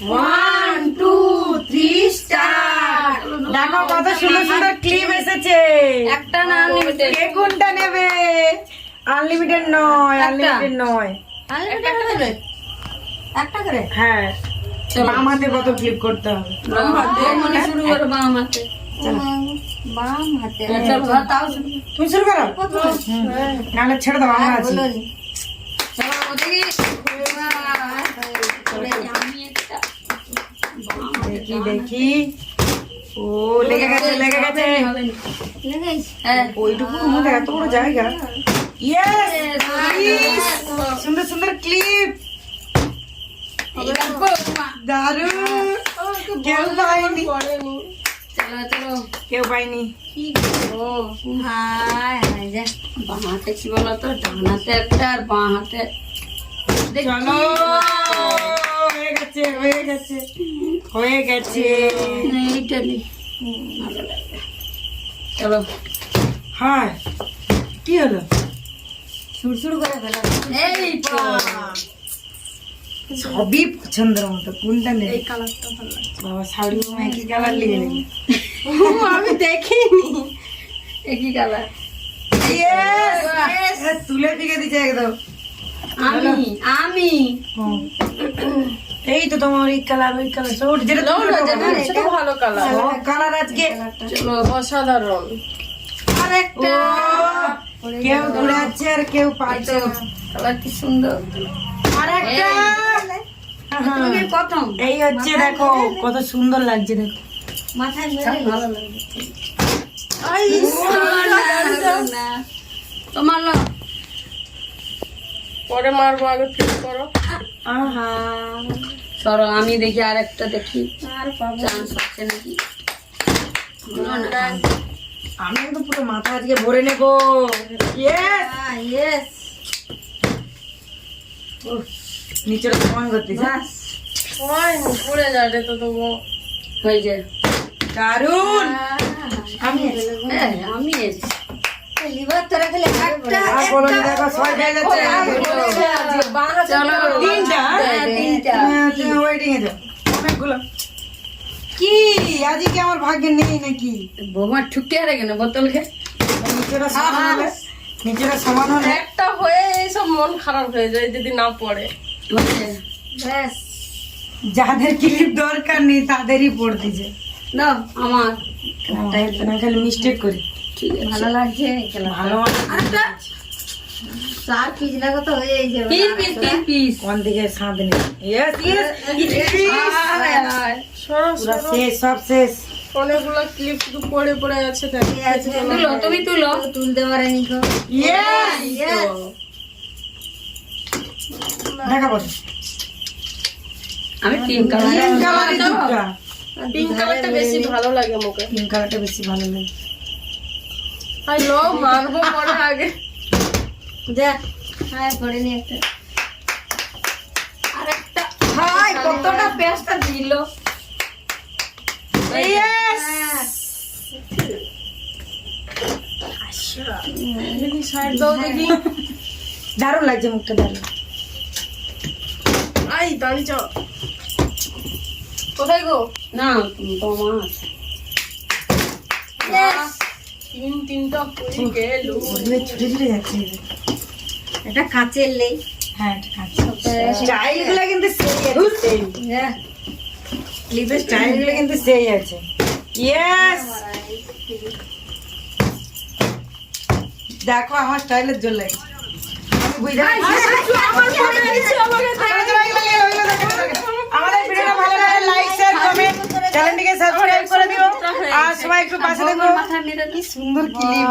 1 2 3 start. দেখো কত সুন্দর সুন্দর ক্লিপ এসেছে। একটা না আনলিমিটেড। কে কোনটা নেবে? আনলিমিটেড নয়, আনলিমিটেড নয়। একটা করে। একটা করে। হ্যাঁ, বাম হাতে কত ক্লিপ করতে হবে। বাম হাতে মানে শুরু করো বাম হাতে। বাম হাতে। চলো তাও শুরু। তুমি শুরু করো। নাহলে ছেড়ে দাও, আমরা আছি। চলো দেখি। আমি একটা দেখি দেখি। ও লেগে গেছে, লেগে গেছে। ওইটুকুর মধ্যে এত বড় জায়গা। ইয়েস, সুন্দর সুন্দর ক্লিপ। দারুণ। কেউ পাইনি, চলো চলো। কেউ পাইনি। বাঁ হাতে কি বলতো, ডান হাতে একটা আর বাঁ হাতে। চলো, হয়ে গেছে, হয়ে গেছে, হয়ে গেছে। এইটা নে। ভালো লাগবে। চলো হ্যাঁ, কি হলো? সুড়সুড় করে ফেলা। এই তো। সবই পছন্দের মতো, কোনটা নেই? এই কালারটা ভালো লাগছে। বাবা শাড়ি একই কালার নিয়ে নেবে। আমি দেখিনি একই কালার। তুলে দিকে দিচ্ছে একদম। আমি আমি হুম। এই তো তোমার এই কালার, ওই কালার, সব যেটা তোমার এটা ভালো কালার। সব কালার আজকে। চলো অসাধারণ। আরেকটা কেউ ঘুরে যাচ্ছে আর কেউ পাচ্ছে। কালার কি সুন্দর। আরেকটা। তুমি প্রথম। এই হচ্ছে, দেখো কত সুন্দর লাগছে, দেখো। মাথায় ভালো লাগবে। তোমার না পরে মারবো, আগে ফিল করো। আহা, সরো আমি দেখি আরেকটা দেখি। চান্স হচ্ছে নাকি? বলো না। আমি তো পুরো মাথা আজকে ভরে নেবো। ইয়েস, ইয়েস নিচের সমান করতেছে। হয়নি, পড়ে যাবে তো তবু। হয়ে যায়। দারুন। আমি আমি লিভার তোরা খেলে একটা আর বলো না, দেখো ছয় হয়ে যাচ্ছে। চলো তিনটা? তিনটা ওয়েটিং এ যাও, অনেকগুলো। কি আজকে আমার ভাগ্যে নেই নাকি? বৌমা ঠুকে হারে কেন বোতল খেয়ে। নিচেরা সমান হলে, নিচেরা সমান হলে একটা হয়ে এইসব মন খারাপ হয়ে যায় যদি না পড়ে। ব্যাস যাদের ক্লিপ দরকার নেই তাদেরই পড়তেছে। দাও আমার আমি খালি মিস্টেক করি। ঠিক আছে ভালো লাগছে। ভালো আরেকটা 4 পিস লাগো তো হয়ে যাবে। 3 পিস কোন দিকে সাঁত নেই। ইয়েস ইয়েস, সরো পুরো সরো। শেষ, সব শেষ। অনেকগুলো ক্লিপ শুধু পড়ে পড়ে আছে। তুলো তুমি তুলো। তুলতে পারেনি গো। ইয়েস, দেখাবো। আমি 3 পিঙ্ক কালারের দুধটা, পিঙ্ক কালারটা বেশি ভালো লাগে মুখে। পিঙ্ক কালারটা বেশি ভালো লাগে। আর লো মারবো পরে আগে। যা হ্যাঁ পড়ে নি একটা। আরেকটা হাই কতটা পেস্টটা দিল। ইয়েস, দেখি সাইড দাও দেখি। দারুণ লাগছে, মুখটা দারুণ। আই দাঁড়িয়ে যাও। কোথায় গো? না তোমার তিনটা পড়ে গেল। ওগুলো ছুটে ছুটে যাচ্ছে। এটা কাঁচের লেই। হ্যাঁ, স্টাইল গুলো কিন্তু সেই আছে, সেই ক্লিপের স্টাইল গুলো কিন্তু সেই আছে। ইয়েস, দেখো আমার স্টাইলের জন্য লাগছে। আমি বুঝতে আমাদের ভিডিওটা ভালো লাগে, লাইক শেয়ার কমেন্ট, চ্যানেলটিকে সাবস্ক্রাইব করে দিও। আর সবাই একটু পাশে দেখো। মাথা নিয়ে কি সুন্দর ক্লিপ।